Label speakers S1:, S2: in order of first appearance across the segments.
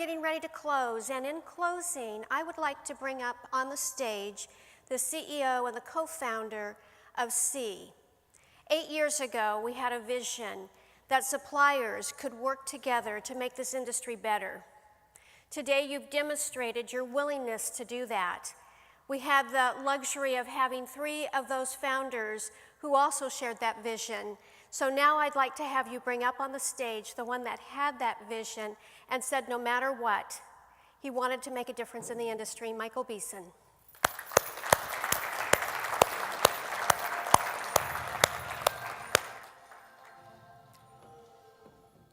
S1: getting ready to close, and in closing, I would like to bring up on the stage the CEO and the co-founder of SEE. 8 years ago, we had a vision that suppliers could work together to make this industry better. Today, you've demonstrated your willingness to do that. We had the luxury of having 3 of those founders who also shared that vision. So now I'd like to have you bring up on the stage the one that had that vision and said no matter what, he wanted to make a difference in the industry, Michael Beeson.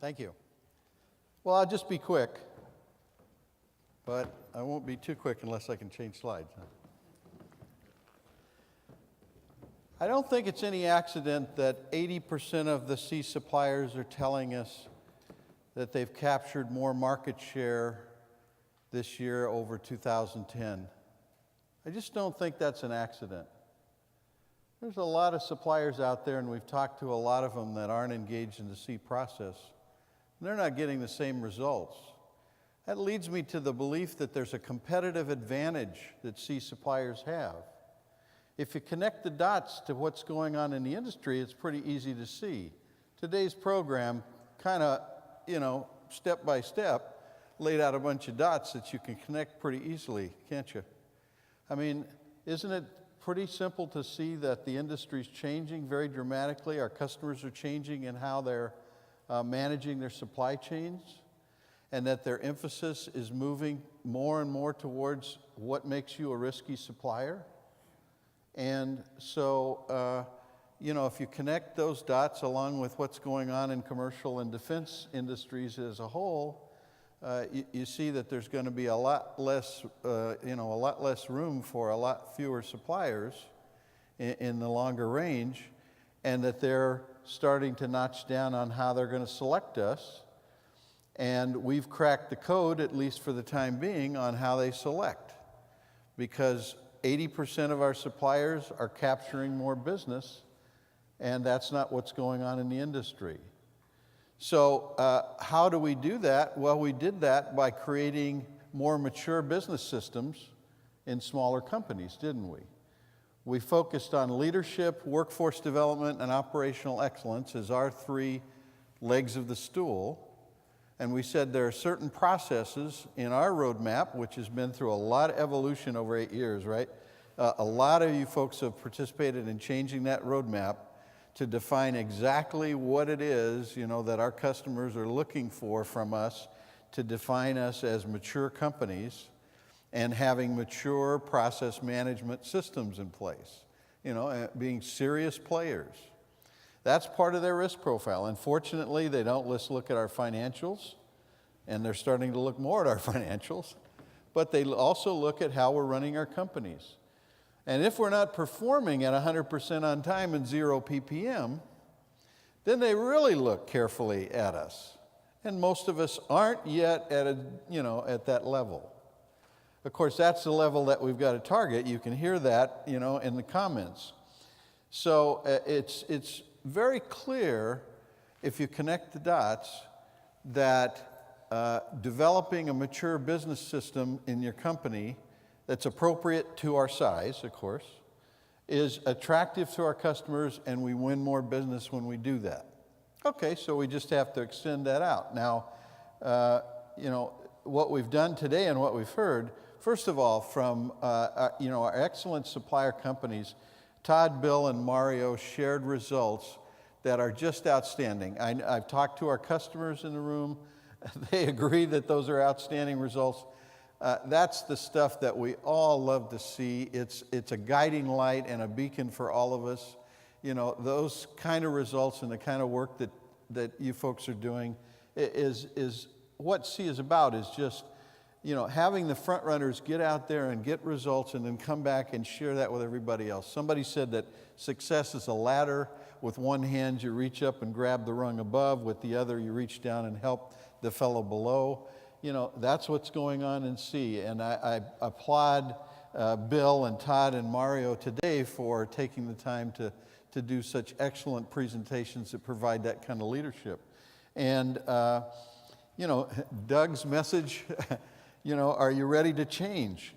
S2: Thank you. Well, I'll just be quick, but I won't be too quick unless I can change slides. I don't think it's any accident that 80% of the SEE suppliers are telling us that they've captured more market share this year over 2010. I just don't think that's an accident. There's a lot of suppliers out there, and we've talked to a lot of them that aren't engaged in the SEE process. They're not getting the same results. That leads me to the belief that there's a competitive advantage that SEE suppliers have. If you connect the dots to what's going on in the industry, it's pretty easy to see. Today's program kind of, step by step, laid out a bunch of dots that you can connect pretty easily, can't you? I mean, isn't it pretty simple to see that the industry's changing very dramatically? Our customers are changing in how they're managing their supply chains, and that their emphasis is moving more and more towards what makes you a risky supplier. And so, if you connect those dots along with what's going on in commercial and defense industries as a whole, you see that there's going to be a lot less room for a lot fewer suppliers in the longer range, and that they're starting to notch down on how they're going to select us. And we've cracked the code, at least for the time being, on how they select, because 80% of our suppliers are capturing more business, and that's not what's going on in the industry. So how do we do that? Well, we did that by creating more mature business systems in smaller companies, didn't we? We focused on leadership, workforce development, and operational excellence as our 3 legs of the stool. And we said there are certain processes in our roadmap, which has been through a lot of evolution over 8 years, right? A lot of you folks have participated in changing that roadmap to define exactly what it is, that our customers are looking for from us to define us as mature companies and having mature process management systems in place, being serious players. That's part of their risk profile. Unfortunately, they don't just look at our financials, and they're starting to look more at our financials, but they also look at how we're running our companies. And if we're not performing at 100% on time and 0 PPM, then they really look carefully at us. And most of us aren't yet at that level. Of course, that's the level that we've got to target. You can hear that, in the comments. So it's very clear, if you connect the dots, that developing a mature business system in your company that's appropriate to our size, of course, is attractive to our customers, and we win more business when we do that. Okay, so we just have to extend that out. Now, what we've done today and what we've heard, first of all, from our excellent supplier companies, Todd, Bill, and Mario shared results that are just outstanding. I've talked to our customers in the room. They agree that those are outstanding results. That's the stuff that we all love to see. It's a guiding light and a beacon for all of us. Those kind of results and the kind of work that you folks are doing is what SEE is about, is just, having the front runners get out there and get results and then come back and share that with everybody else. Somebody said that success is a ladder. With one hand, you reach up and grab the rung above. With the other, you reach down and help the fellow below. That's what's going on in SEE. And I applaud Bill and Todd and Mario today for taking the time to do such excellent presentations that provide that kind of leadership. And, you know, Doug's message, you know, are you ready to change?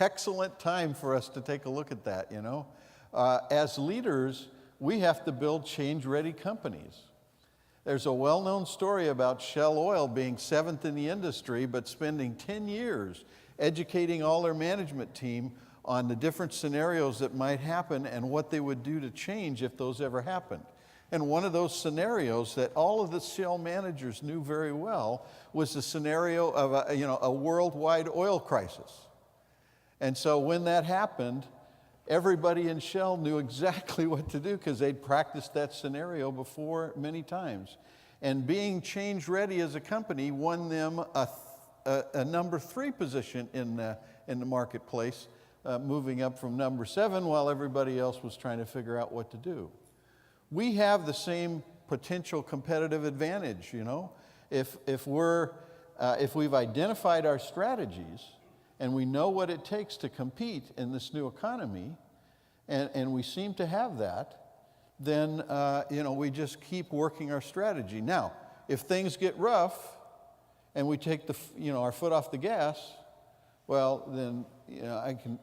S2: Excellent time for us to take a look at that, you know. As leaders, we have to build change-ready companies. There's a well-known story about Shell Oil being 7th in the industry, but spending 10 years educating all their management team on the different scenarios that might happen and what they would do to change if those ever happened. And one of those scenarios that all of the Shell managers knew very well was the scenario of a worldwide oil crisis. And so when that happened, everybody in Shell knew exactly what to do because they'd practiced that scenario before many times. And being change ready as a company won them a number 3 position in the marketplace, moving up from number 7 while everybody else was trying to figure out what to do. We have the same potential competitive advantage, you know. If we've identified our strategies and we know what it takes to compete in this new economy, and we seem to have that, then we just keep working our strategy. Now, if things get rough and we take our foot off the gas, well, then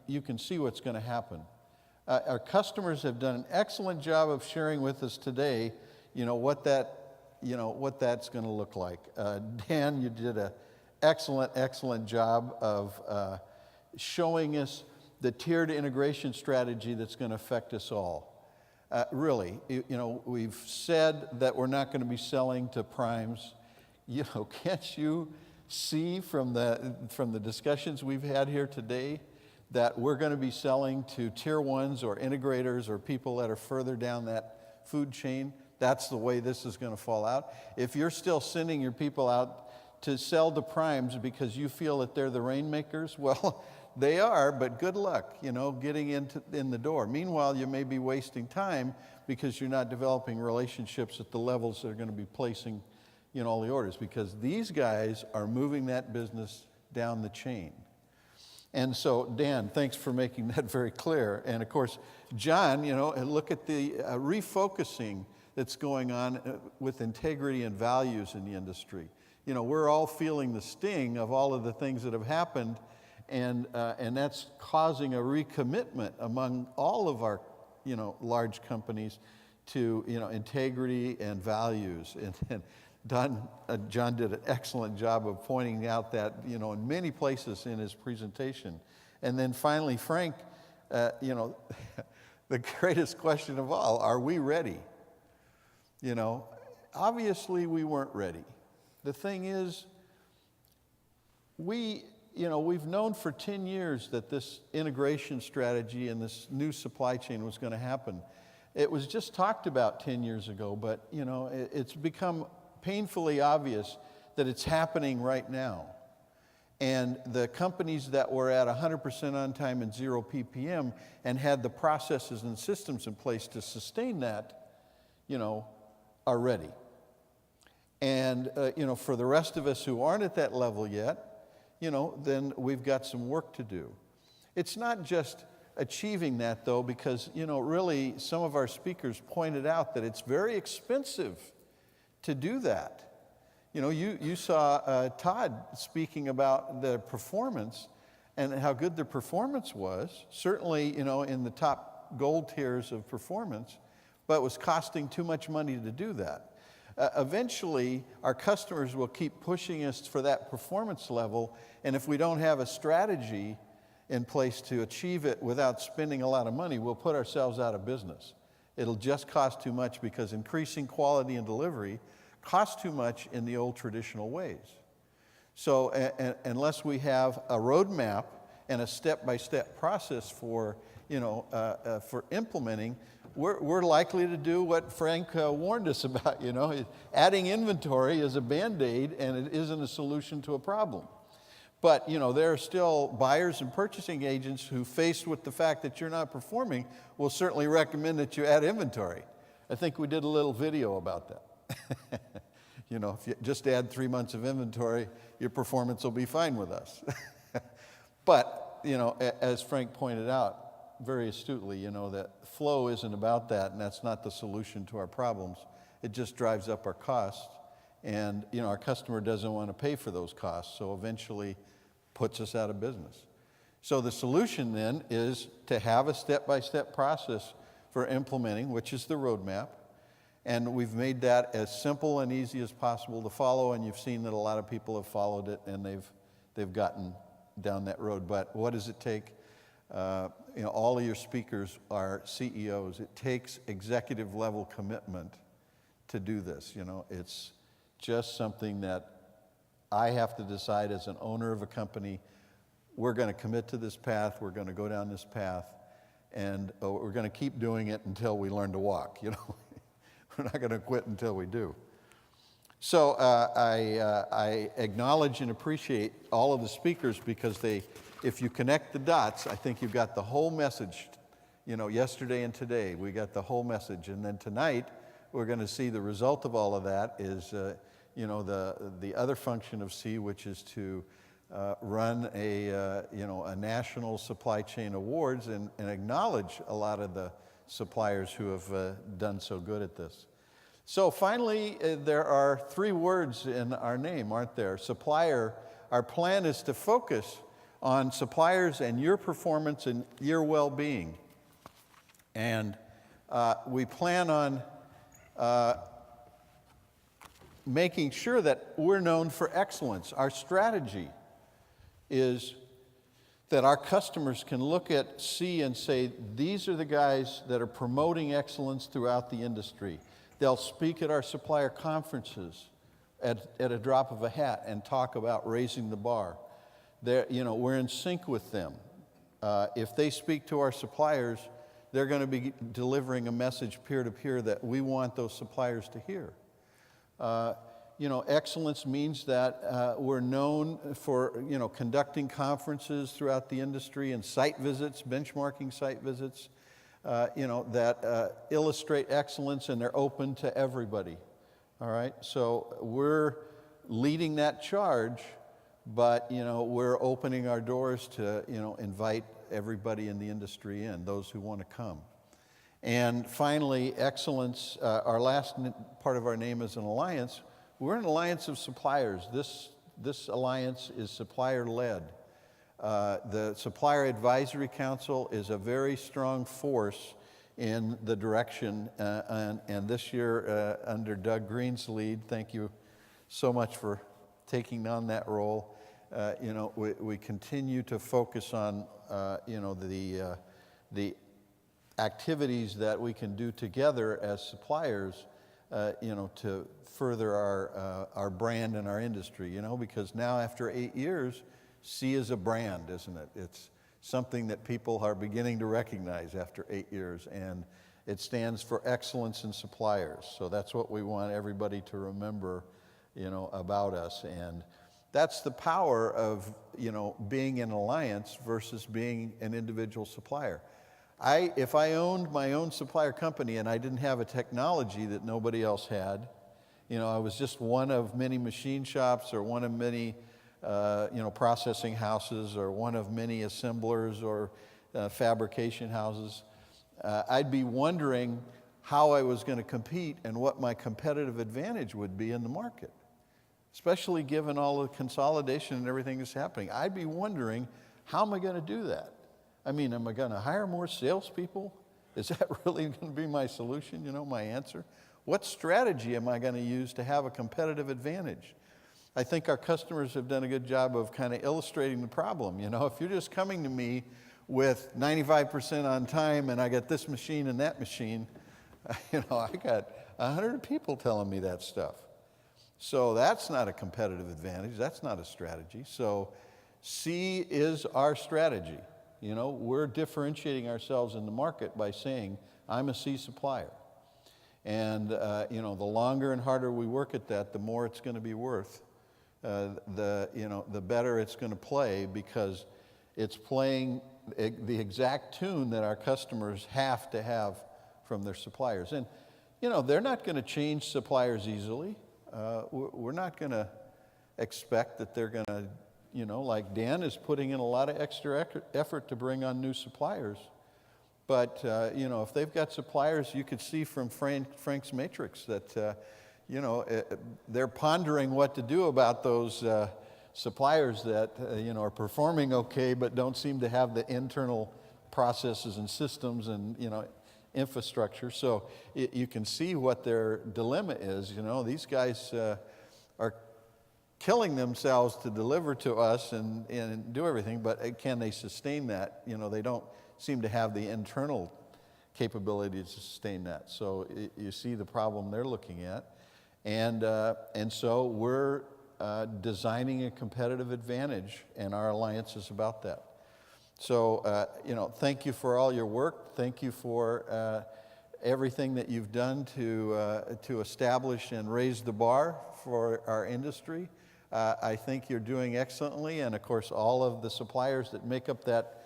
S2: you can see what's going to happen. Our customers have done an excellent job of sharing with us today, what that's going to look like. Dan, you did an excellent job of showing us the tiered integration strategy that's going to affect us all. Really, we've said that we're not going to be selling to primes. Can't you see from the discussions we've had here today that we're going to be selling to tier ones or integrators or people that are further down that food chain? That's the way this is going to fall out. If you're still sending your people out to sell to primes because you feel that they're the rainmakers, well, they are, but good luck, getting in the door. Meanwhile, you may be wasting time because you're not developing relationships at the levels that are going to be placing, all the orders, because these guys are moving that business down the chain. And so, Dan, thanks for making that very clear. And of course, John, look at the refocusing that's going on with integrity and values in the industry. We're all feeling the sting of all of the things that have happened, and that's causing a recommitment among all of our, large companies to, integrity and values. And John did an excellent job of pointing out that, in many places in his presentation. And then finally, Frank, the greatest question of all, are we ready? Obviously we weren't ready. The thing is, we've known for 10 years that this integration strategy and this new supply chain was going to happen. It was just talked about 10 years ago, but, it's become painfully obvious that it's happening right now. And the companies that were at 100% on time and 0 PPM and had the processes and systems in place to sustain that, are ready. And, for the rest of us who aren't at that level yet, then we've got some work to do. It's not just achieving that, though, because, really some of our speakers pointed out that it's very expensive to do that. You saw Todd speaking about the performance and how good the performance was, certainly, in the top gold tiers of performance, but it was costing too much money to do that. Eventually, our customers will keep pushing us for that performance level, and if we don't have a strategy in place to achieve it without spending a lot of money, we'll put ourselves out of business. It'll just cost too much because increasing quality and delivery costs too much in the old traditional ways. So unless we have a roadmap and a step-by-step process for implementing, we're likely to do what Frank warned us about. Adding inventory is a Band-Aid and it isn't a solution to a problem. But there are still buyers and purchasing agents who, faced with the fact that you're not performing, will certainly recommend that you add inventory. I think we did a little video about that. If you just add 3 months of inventory, your performance will be fine with us. But, as Frank pointed out very astutely, that flow isn't about that, and that's not the solution to our problems. It just drives up our costs And our customer doesn't want to pay for those costs, so eventually puts us out of business. So the solution then is to have a step-by-step process for implementing, which is the roadmap. And we've made that as simple and easy as possible to follow, and you've seen that a lot of people have followed it and they've gotten down that road. But what does it take? All of your speakers are CEOs. It takes executive level commitment to do this. It's just something that I have to decide as an owner of a company. We're going to commit to this path. We're going to go down this path, and we're going to keep doing it until we learn to walk. We're not going to quit until we do. So I acknowledge and appreciate all of the speakers, because if you connect the dots, I think you've got the whole message. Yesterday and today, we got the whole message. And then tonight, we're going to see the result of all of that is, the other function of C, which is to run a national supply chain awards and acknowledge a lot of the suppliers who have done so good at this. So finally, there are 3 words in our name, aren't there? Supplier. Our plan is to focus on suppliers and your performance and your well-being. And we plan on making sure that we're known for excellence. Our strategy is that our customers can look at C and say, these are the guys that are promoting excellence throughout the industry. They'll speak at our supplier conferences at a drop of a hat and talk about raising the bar. We're in sync with them. If they speak to our suppliers, they're going to be delivering a message peer-to-peer that we want those suppliers to hear. Excellence means that we're known for, conducting conferences throughout the industry and site visits, benchmarking site visits, that illustrate excellence, and they're open to everybody. All right? So we're leading that charge, but, we're opening our doors to, invite everybody in the industry in, those who want to come. And finally, excellence, our last part of our name is an alliance. We're an alliance of suppliers. This alliance is supplier-led. The Supplier Advisory Council is a very strong force in the direction, and this year, under Doug Green's lead, thank you so much for taking on that role. We continue to focus on, the activities that we can do together as suppliers, to further our brand and our industry, because now after 8 years, C is a brand, isn't it? It's something that people are beginning to recognize after 8 years, and it stands for excellence in suppliers. So that's what we want everybody to remember, about us. And that's the power of, being an alliance versus being an individual supplier. If I owned my own supplier company and I didn't have a technology that nobody else had, I was just one of many machine shops or one of many, processing houses or one of many assemblers or fabrication houses, I'd be wondering how I was going to compete and what my competitive advantage would be in the market, especially given all the consolidation and everything that's happening. I'd be wondering, how am I going to do that? I mean, am I going to hire more salespeople? Is that really going to be my solution, my answer? What strategy am I going to use to have a competitive advantage? I think our customers have done a good job of kind of illustrating the problem. If you're just coming to me with 95% on time and I got this machine and that machine, I got 100 people telling me that stuff. So that's not a competitive advantage. That's not a strategy. So C is our strategy. We're differentiating ourselves in the market by saying, I'm a C supplier. And, the longer and harder we work at that, the more it's going to be worth. The better it's going to play, because it's playing the exact tune that our customers have to have from their suppliers. And, they're not going to change suppliers easily. We're not going to expect that they're going to, like Dan is putting in a lot of extra effort to bring on new suppliers. But, if they've got suppliers, you could see from Frank's matrix that, they're pondering what to do about those suppliers that, are performing okay but don't seem to have the internal processes and systems and, infrastructure. So you can see what their dilemma is. These guys are killing themselves to deliver to us and do everything, but can they sustain that? They don't seem to have the internal capability to sustain that. So you see the problem they're looking at. And so we're designing a competitive advantage, and our alliance is about that. So, thank you for all your work. Thank you for everything that you've done to establish and raise the bar for our industry. I think you're doing excellently, and of course, all of the suppliers that make up that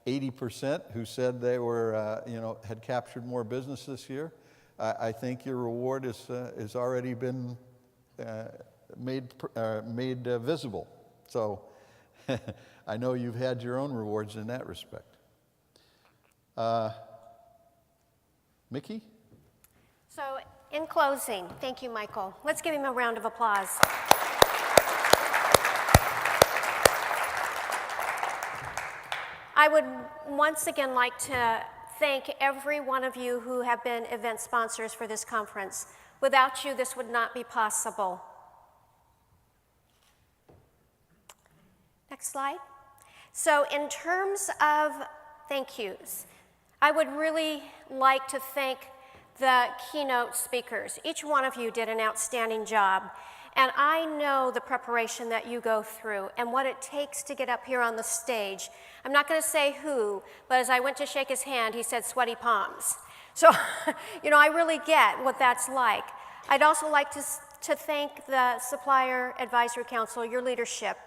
S2: 80% who said they were, had captured more business this year. I think your reward has already been made visible. So I know you've had your own rewards in that respect. Mickey?
S1: So in closing, thank you, Michael. Let's give him a round of applause. I would once again like to thank every one of you who have been event sponsors for this conference. Without you, this would not be possible. Next slide. So in terms of thank yous, I would really like to thank the keynote speakers. Each one of you did an outstanding job. And I know the preparation that you go through and what it takes to get up here on the stage. I'm not going to say who, but as I went to shake his hand, he said sweaty palms. So, I really get what that's like. I'd also like to thank the Supplier Advisory Council, your leadership,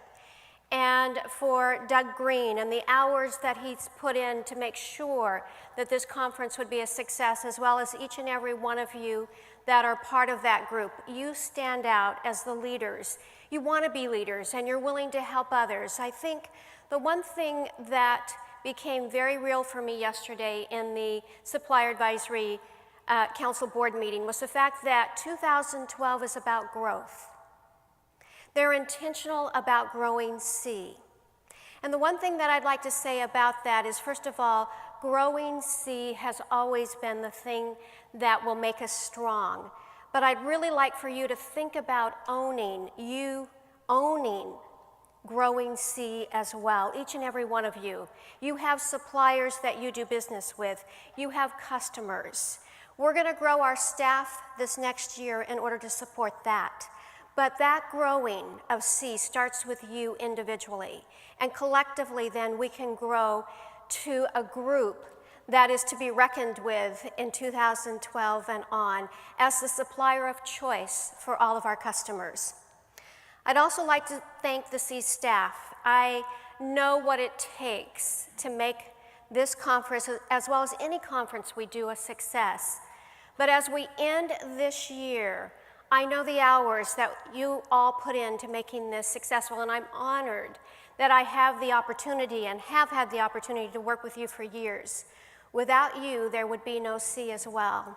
S1: and for Doug Green and the hours that he's put in to make sure that this conference would be a success, as well as each and every one of you that are part of that group. You stand out as the leaders. You want to be leaders, and you're willing to help others. I think the one thing that became very real for me yesterday in the Supplier Advisory Council Board meeting was the fact that 2012 is about growth. They're intentional about growing C. And the one thing that I'd like to say about that is, first of all, growing C has always been the thing that will make us strong. But I'd really like for you to think about owning growing C as well, each and every one of you. You have suppliers that you do business with. You have customers. We're going to grow our staff this next year in order to support that. But that growing of C starts with you individually. And collectively, then, we can grow to a group that is to be reckoned with in 2012 and on as the supplier of choice for all of our customers. I'd also like to thank the C staff. I know what it takes to make this conference, as well as any conference we do, a success. But as we end this year, I know the hours that you all put into making this successful, and I'm honored that I have the opportunity and have had the opportunity to work with you for years. Without you, there would be no C as well.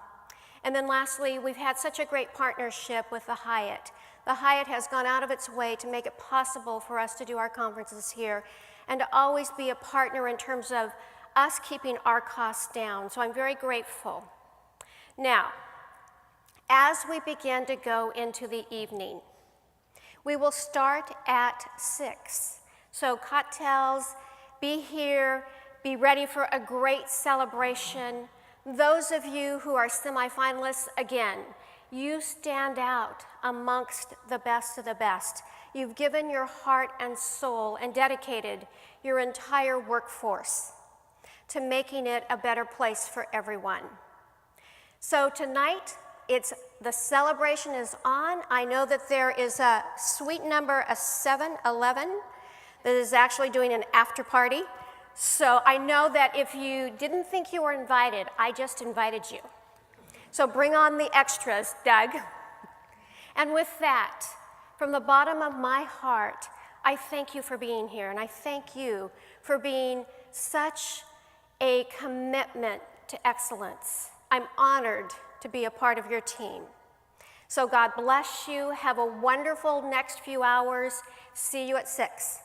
S1: And then lastly, we've had such a great partnership with the Hyatt. The Hyatt has gone out of its way to make it possible for us to do our conferences here and to always be a partner in terms of us keeping our costs down. So I'm very grateful. Now, as we begin to go into the evening, we will start at 6. So cocktails, be here, be ready for a great celebration. Those of you who are semifinalists, again, you stand out amongst the best of the best. You've given your heart and soul and dedicated your entire workforce to making it a better place for everyone. So tonight, the celebration is on. I know that there is a suite number, a 711, that is actually doing an after party. So I know that if you didn't think you were invited, I just invited you. So bring on the extras, Doug. And with that, from the bottom of my heart, I thank you for being here, and I thank you for being such a commitment to excellence. I'm honored to be a part of your team. So God bless you. Have a wonderful next few hours. See you at 6.